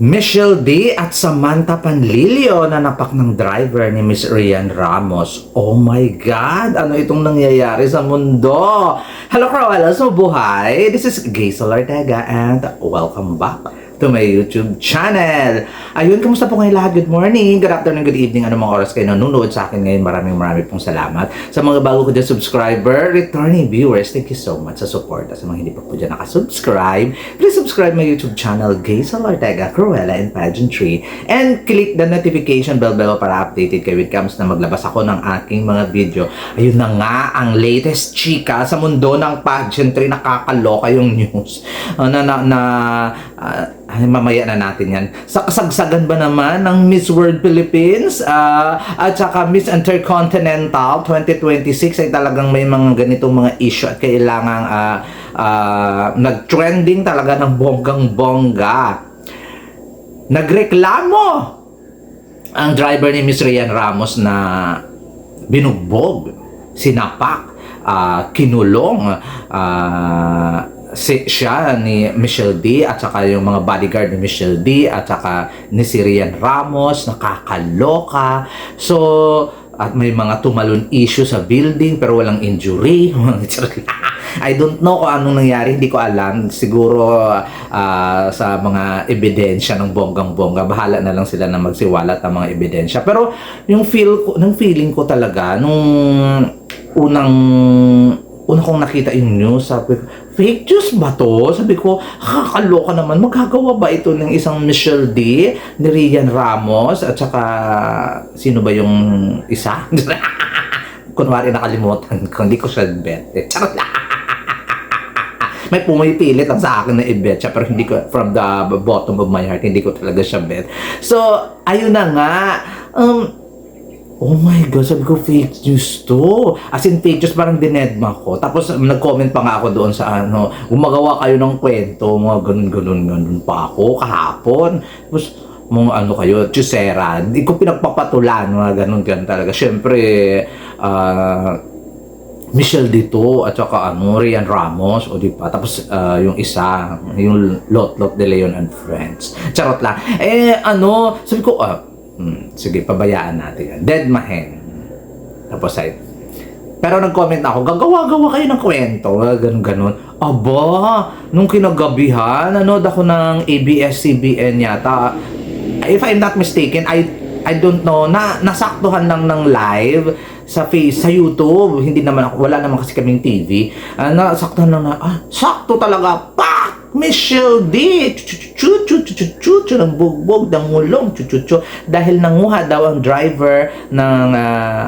Michelle D. at Samantha Panlilio na napak ng driver ni Miss Rian Ramos. Oh my God! Ano itong nangyayari sa mundo? Hello, Crawella! So, buhay! This is Gaisel Ortega and welcome back to my YouTube channel. Ayun, kamusta po kayo lahat? Good morning, good afternoon, good evening. Ano mga oras kayo nanonood sa akin ngayon? Maraming pong salamat. Sa mga bago ko dyan subscriber, returning viewers, thank you so much sa support. Sa mga hindi pa po dyan nakasubscribe, please subscribe my YouTube channel, Gaisel Ortega, Cruella and Pageantry. And click the notification bell para updated kayo when it comes na maglabas ako ng aking mga video. Ayun na nga, ang latest chika sa mundo ng pageantry. Nakakaloka yung news. Mamaya na natin yan. Sa kasagsagan ba naman ng Miss World Philippines at saka Miss Intercontinental 2026 ay talagang may mga ganitong mga issue at kailangang nag-trending talaga ng bonggang-bongga. Nagreklamo ang driver ni Miss Rian Ramos na binugbog, sinapak, kinulong, siya ni Michelle D at saka yung mga bodyguard ni Michelle D at saka ni si Rian Ramos, nakakaloka. So, at may mga tumalon issue sa building pero walang injury. I don't know kung anong nangyari, hindi ko alam. Siguro sa mga ebidensya ng bonggang-bongga, bahala na lang sila na magsiwalat ng mga ebidensya. Pero yung feeling ko talaga nung unang kong nakita yung news, sabi ko, fake news ba to? Sabi ko, kakaloka naman. Magagawa ba ito ng isang Michelle D, ni Rian Ramos, at saka, sino ba yung isa? Kunwari nakalimutan ko, hindi ko siya bet. Charot lang. May pumipilit lang sa akin na i-bet siya, pero hindi ko, from the bottom of my heart, hindi ko talaga siya bet. So, ayun na nga. Oh my God, sabi ko, fake news to. As in, fake news, parang dinedma ko. Tapos, nag-comment pa nga ako doon sa gumagawa kayo ng kwento, mga ganun pa ako kahapon. Tapos, mga kayo, chusera. Hindi ko pinagpapatulan, mga ganun talaga. Siyempre, Michelle dito at saka Rian Ramos, o di pa. Tapos, yung isa, yung Lot de Leon and Friends. Charot lang. Sabi ko, sige, pabayaan natin yan. Dead mahen. Tapos pero nag-comment ako, gagawa kayo ng kwento, ganun. Aba, nung kinagabihan, nanood ako ng ABS-CBN yata. If I'm not mistaken, I don't know, nasaktuhan lang ng live sa YouTube. Hindi naman ako, wala naman kasi kaming TV. Nasaktuhan lang sakto talaga. Michelle D! Chuchu ng bugbog, ng mulong, chuchu. Dahil nanguha daw ang driver ng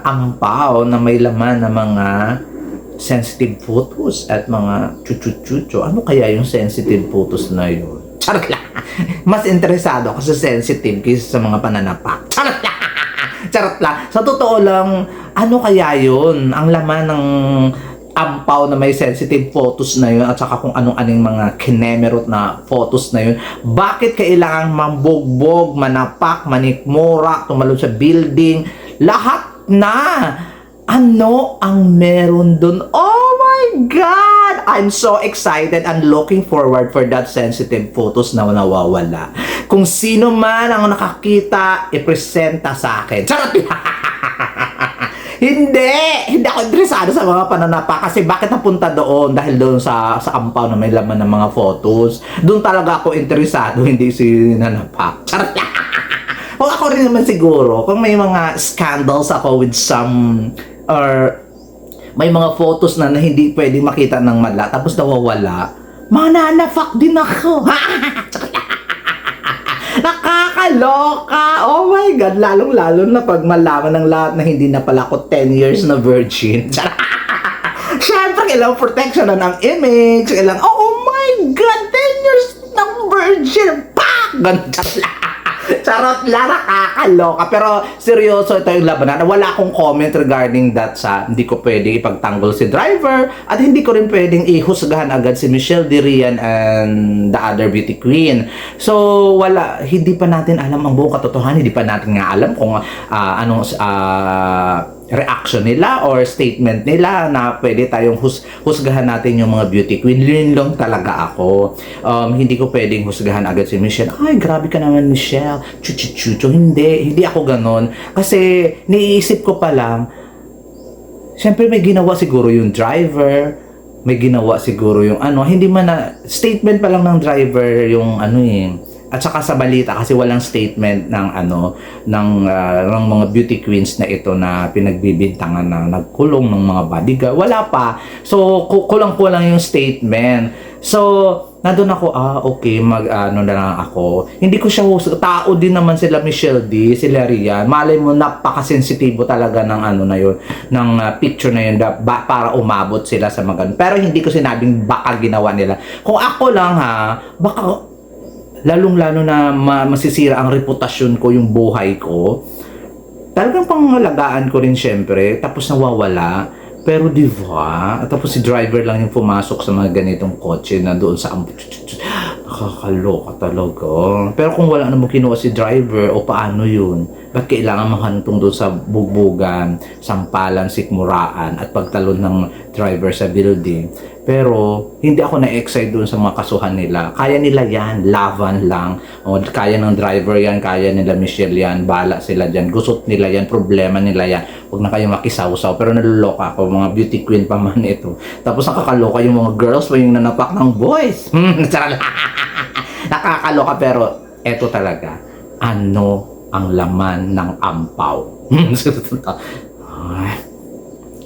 ampaw na may laman ng mga sensitive photos at mga chuchu. Ano kaya yung sensitive photos na yun? Charot lang! Mas interesado ako sa sensitive kaysa sa mga pananapak. Charot lang! Charot lang! Sa totoo lang, ano kaya yun? Ang laman ng ampaw na may sensitive photos na yun at saka kung anong-aning mga kinemerot na photos na yun. Bakit kailangang mambugbog, manapak, manikmura, tumalon sa building? Lahat na! Ano ang meron dun? Oh my God! I'm so excited and looking forward for that sensitive photos na nawawala. Kung sino man ang nakakita, ipresenta sa akin. Charot! Hindi ako interesado sa mga pananapa kasi bakit napunta doon? Dahil doon sa ampaw na may laman ng mga photos. Doon talaga ako interesado, hindi si nanapak. Charot lang. O ako rin naman siguro, kung may mga scandals ako with some, or may mga photos na hindi pwedeng makita ng mala, tapos nawawala, mananapak din ako. Nakakaloka! Oh my God! Lalong-lalo na pag malaman ng lahat na hindi na pala ako 10 years na virgin. Siyempre, kailangan protection na ng image. Kailangan, oh my God! 10 years ng virgin! Pak! Ganun lang. Charot lang, nakakaloka. Pero seryoso, ito yung labanan. Wala akong comment regarding that hindi ko pwedeng ipagtanggol si driver at hindi ko rin pwedeng ihusgahan agad si Michelle D. Rian and the other beauty queen. So, hindi pa natin alam ang buong katotohanan. Hindi pa natin nga alam kung reaction nila or statement nila na pwede tayong husgahan natin yung mga beauty queen. Yun lang talaga ako. Hindi ko pwedeng husgahan agad si Michelle. Ay, grabe ka naman, Michelle. Chuchuchucho. Hindi ako ganon. Kasi, niisip ko pa lang, syempre may ginawa siguro yung driver, may ginawa siguro yung hindi man na, statement pa lang ng driver yung at saka sa balita kasi walang statement ng ng mga beauty queens na ito na pinagbibintangan na nagkulong ng mga bodyguard. Wala pa. So kulang-kulang yung statement. So nandun ako, okay, na lang ako. Hindi ko siya tao din naman sila Michelle D, sila Rian. Malay mo, napakasensitibo talaga ng na yun, ng picture na yun, para umabot sila sa mga. Pero hindi ko sinabing baka ginawa nila. Kung ako lang baka lalong-lalo na masisira ang reputasyon ko, yung buhay ko. Talagang pangalagaan ko rin syempre, tapos nawawala. Pero di ba? Tapos si driver lang yung pumasok sa mga ganitong kotse na doon sa nakakaloka talaga. Pero kung wala namang kinuha si driver, o paano yun? Ba't kailangan mahantong doon sa bugbugan, sampalan, sikmuraan, at pagtalon ng driver sa building? Pero hindi ako na-excite doon sa mga kasuhan nila. Kaya nila yan, laban lang. O, kaya ng driver yan, kaya nila Michelle yan, bala sila dyan, gusot nila yan, problema nila yan. Huwag na kayong makisawsaw. Pero naluloka ako, mga beauty queen pa man ito. Tapos nakakaloka yung mga girls pa yung nanapak ng boys. Nakakaloka, pero eto talaga, ano ang laman ng ampaw?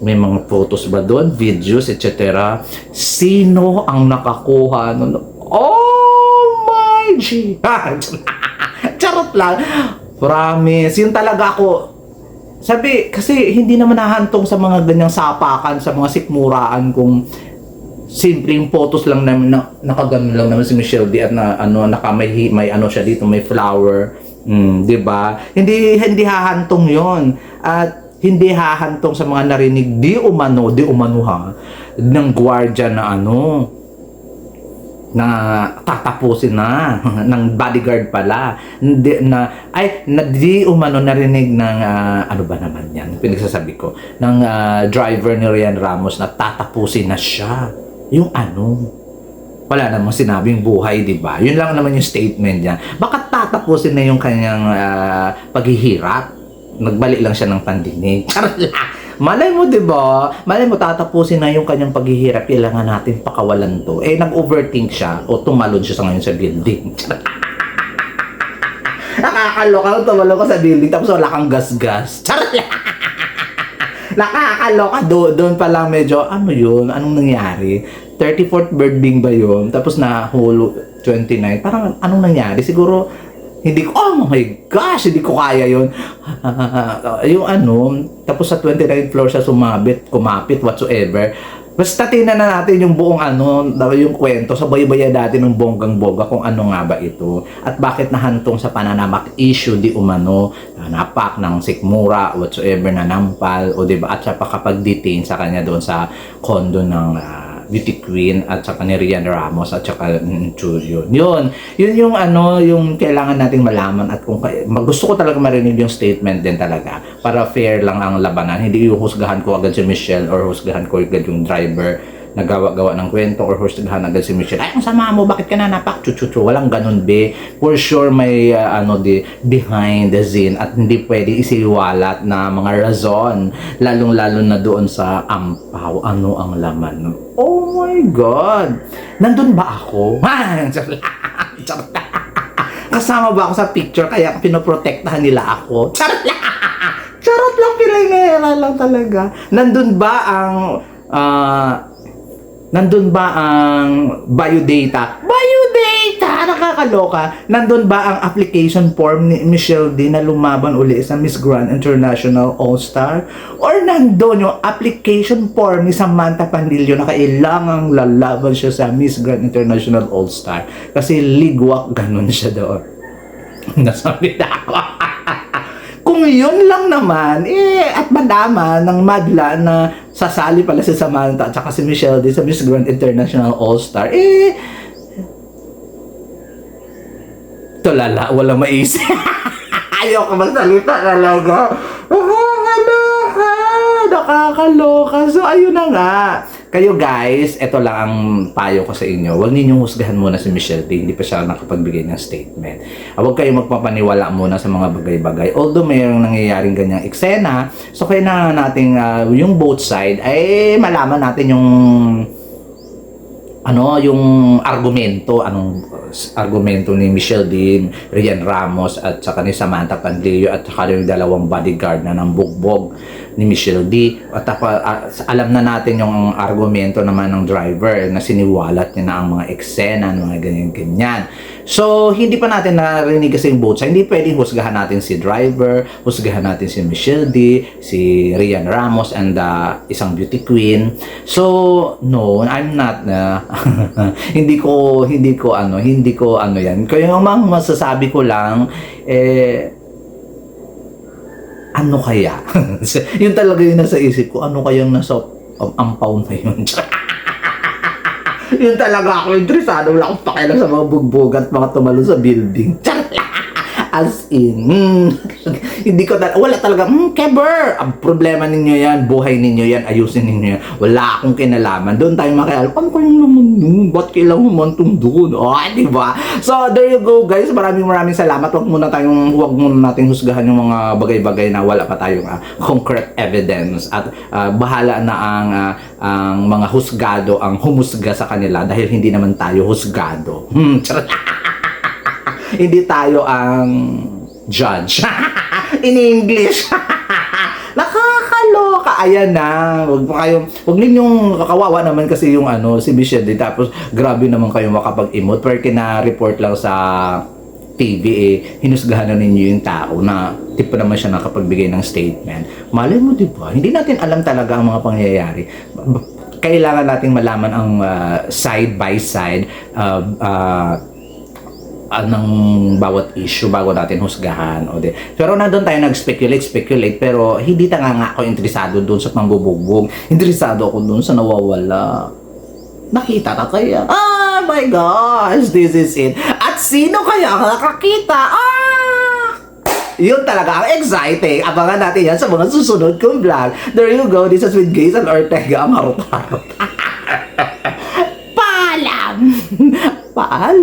May mga photos ba doon, videos, etc. Sino ang nakakuha nun? Oh my G! Charot lang. Promise. Yun talaga ako. Sabi, kasi hindi naman nahantong sa mga ganyang sapakan, sa mga sikmuraan kung simpleng photos lang naman, nakagano lang naman si Michelle D at may siya dito, may flower. 'Di ba? Hindi hahantong 'yon. At hindi hahantong sa mga narinig di umano ng gwardiya na na tatapusin na ng bodyguard pala di umano narinig ng ano ba naman yan pinagsasabi ko ng driver ni Rian Ramos na tatapusin na siya yung wala namang sinabing buhay, di ba? Yun lang naman yung statement niya. Baka tatapusin na yung kanyang paghihirap. Nagbalik lang siya ng pandinig. Malay mo, di ba? Malay mo, tatapusin na yung kanyang paghihirap. Kailangan natin pakawalan to. Nag-overthink siya o tumalon siya sa ngayon sa building. Nakakaloka, tumalon ka sa building tapos wala kang gas-gas. Nakakaloka. Doon pa lang medyo, yun? Anong nangyari? 34th birthday ba yun? Tapos na whole 29. Parang anong nangyari? Siguro, hindi ko, oh my gosh, hindi ko kaya yun. Yung tapos sa 29th floor siya kumapit, whatsoever. Basta tingnan na natin yung buong yung kwento sa baybaya dati ng bonggang-boga kung ano nga ba ito. At bakit nahantong sa pananamak issue di umano, napak ng sikmura, whatsoever, nanampal, o diba, at siya pa kapag detain sa kanya doon sa condo ng beauty queen at saka ni Rian Ramos at saka Chuyo. Yun yung yung kailangan nating malaman at kung gusto ko talaga marinig yung statement din talaga para fair lang ang labanan. Hindi husgahan ko agad si Michelle or husgahan ko agad yung driver na gawa-gawa ng kwento or husgahan agad si Michelle. Ay, ang sama mo, bakit ka nanapak? Chuchuchu. Walang ganun, be. For sure may behind the scene at hindi pwede isiwalat na mga rason, lalong-lalo na doon sa ampaw. Ano ang laman? Oh my God! Nandun ba ako? Kasama ba ako sa picture kaya pinoprotektahan nila ako? Charot lang, pinangera lang talaga. Nandun ba ang biodata? Nakakaloka. Nandun ba ang application form ni Michelle D na lumaban uli sa Miss Grand International All-Star? Or nandun yung application form ni Samantha Pandillo na kailangang lalaban siya sa Miss Grand International All-Star? Kasi ligwak ganun siya doon. Nasabi na ako. Kung yun lang naman, at madama ng madla na sasali pala si Samantha at saka si Michelle D sa Miss Grand International All-Star, tulala, walang maisip. Ayoko magsalita talaga. Nakakaloka. Nakakaloka. So, ayun na nga. Kayo guys, ito lang ang payo ko sa inyo. Huwag ninyong husgahan muna si Michelle D. Hindi pa siya nakapagbigay ng statement. Huwag kayo magpapaniwala muna sa mga bagay-bagay. Although mayroong nangyayaring ganyang eksena, so kailangan natin yung both side ay malaman natin yung yung argumento ni Michelle D, Rian Ramos at saka ni Samantha Panlilio at saka yung dalawang bodyguard na ng bugbog ni Michelle D. At alam na natin yung argumento naman ng driver na siniwalat niya na ang mga eksena, mga ganyan-ganyan. So, hindi pa natin narinig kasi yung both side. Hindi pwedeng husgahan natin si driver, husgahan natin si Michelle D, si Rian Ramos, and isang beauty queen. So, no, I'm not hindi ko yan. Kaya yung mga masasabi ko lang, ano kaya? Yun talaga yung nasa isip ko, ano kayang nasa ampaw na yun? Yun talaga ako interesado, wala akong pakialam sa mga bugbog at mga tumalon sa building. As in, hindi ko wala talaga, Keber, ang problema ninyo yan, buhay ninyo yan, ayusin ninyo yan, wala akong kinalaman. Doon tayo makialam, ano kayong naman nun? Ba't kailangan humantong doon? Diba? So, there you go guys, maraming salamat. Huwag muna nating husgahan yung mga bagay-bagay na wala pa tayong concrete evidence at bahala na ang mga husgado ang humusga sa kanila dahil hindi naman tayo husgado. Hindi tayo ang judge. In English. Nakakaloka. Ayan na. Huwag ninyong kakawawa naman kasi yung si Michelle D. Tapos grabe naman kayo makapag-emote. Pero kina-report lang sa TV hinusgahan na ninyo yung tao na tipo naman siya nakapagbigay ng statement. Malay mo, diba? Hindi natin alam talaga ang mga pangyayari. Kailangan nating malaman ang side by side ng bawat issue bago natin husgahan. Pero nandun tayo nag-speculate, pero hindi nga ako interesado doon sa pambubugbog. Interesado ako doon sa nawawala. Nakita ka kaya? Oh my gosh, this is it. At sino kaya nakakita? Yun talaga ang exciting. Abangan natin yan sa mga susunod kong vlog. There you go. This is with Gazel Ortega, ang harot-harot. Paalam! Paalam!